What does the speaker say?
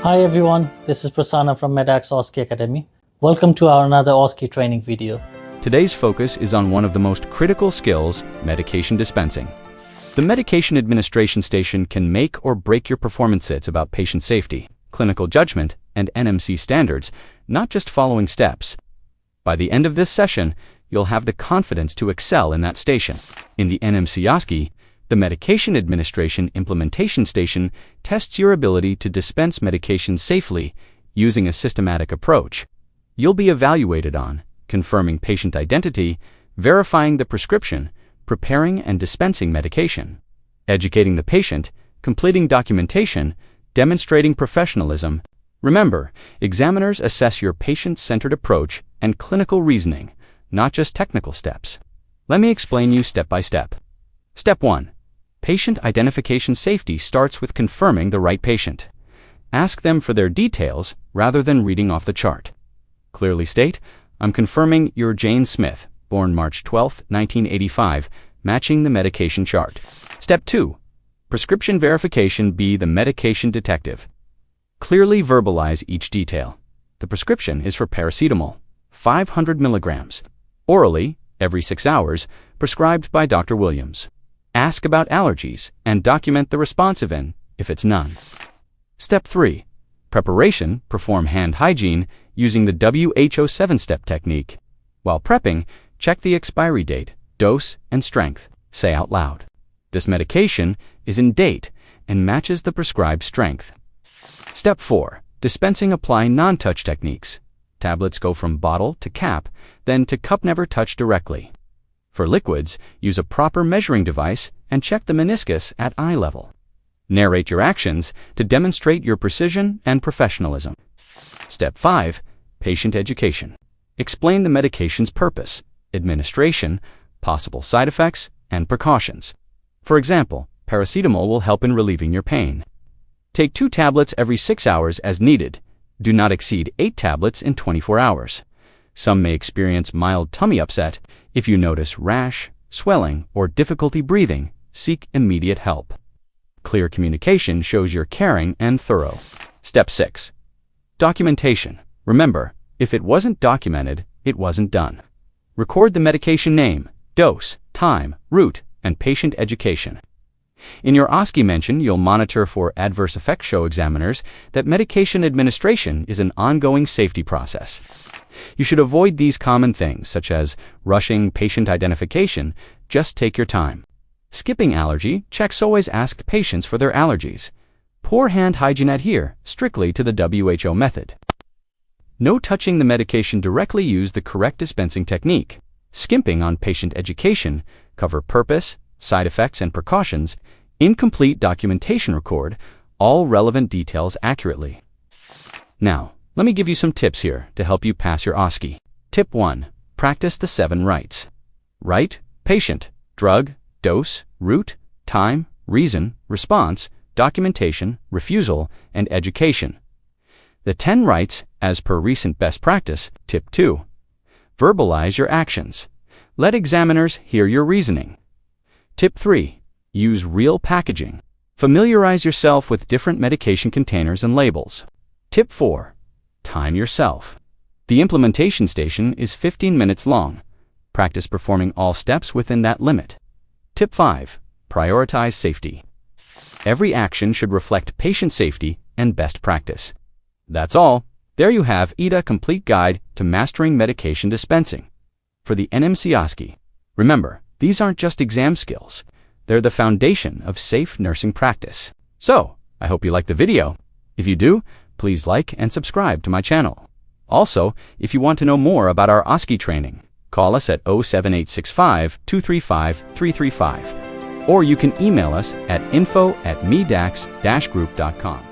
Hi everyone, this is Prasanna from Medax OSCE Academy. Welcome to our another OSCE training video. Today's focus is on one of the most critical skills, medication dispensing. The medication administration station can make or break your performance. It's about patient safety, clinical judgment, and NMC standards, not just following steps. By the end of this session, you'll have the confidence to excel in that station. In the NMC OSCE, the Medication Administration Implementation Station tests your ability to dispense medication safely using a systematic approach. You'll be evaluated on confirming patient identity, verifying the prescription, preparing and dispensing medication, educating the patient, completing documentation, demonstrating professionalism. Remember, examiners assess your patient-centered approach and clinical reasoning, not just technical steps. Let me explain you step by step. Step 1. Patient identification safety starts with confirming the right patient. Ask them for their details rather than reading off the chart. Clearly state, "I'm confirming you're Jane Smith, born March 12, 1985, matching the medication chart." Step 2. Prescription verification. Be the medication detective. Clearly verbalize each detail. The prescription is for paracetamol, 500 milligrams, orally, every 6 hours, prescribed by Dr. Williams. Ask about allergies and document the response event if it's none. Step 3. Preparation. Perform hand hygiene using the WHO 7-step technique. While prepping, check the expiry date, dose, and strength. Say out loud, "This medication is in date and matches the prescribed strength." Step 4. Dispensing. Apply non-touch techniques. Tablets go from bottle to cap, then to cup. Never touch directly. For liquids, use a proper measuring device and check the meniscus at eye level. Narrate your actions to demonstrate your precision and professionalism. Step 5. Patient education. Explain the medication's purpose, administration, possible side effects, and precautions. For example, paracetamol will help in relieving your pain. Take 2 tablets every 6 hours as needed. Do not exceed 8 tablets in 24 hours. Some may experience mild tummy upset. If you notice rash, swelling, or difficulty breathing, seek immediate help. Clear communication shows you're caring and thorough. Step 6. Documentation. Remember, if it wasn't documented, it wasn't done. Record the medication name, dose, time, route, and patient education. In your OSCE mention, you'll monitor for adverse effects. Show examiners that medication administration is an ongoing safety process. You should avoid these common things, such as rushing patient identification. Just take your time. Skipping allergy checks. Always ask patients for their allergies. Poor hand hygiene. Adhere strictly to the WHO method. No touching the medication directly. Use the correct dispensing technique. Skimping on patient education. Cover purpose, side effects, and precautions. Incomplete documentation. Record all relevant details accurately. Now, let me give you some tips here to help you pass your OSCE. Tip 1. Practice the 7 rights. Right, patient, drug, dose, route, time, reason, response, documentation, refusal, and education. The 10 rights as per recent best practice. Tip 2. Verbalize your actions. Let examiners hear your reasoning. Tip 3. Use real packaging. Familiarize yourself with different medication containers and labels. Tip 4. Time yourself. The implementation station is 15 minutes long. Practice performing all steps within that limit. Tip 5. Prioritize safety. Every action should reflect patient safety and best practice. That's all. There you have a complete guide to mastering medication dispensing for the NMC OSCE. Remember, these aren't just exam skills. They're the foundation of safe nursing practice. So, I hope you liked the video. If you do, please like and subscribe to my channel. Also, if you want to know more about our OSCE training, call us at 07865 235 335, or you can email us at info@medax-group.com.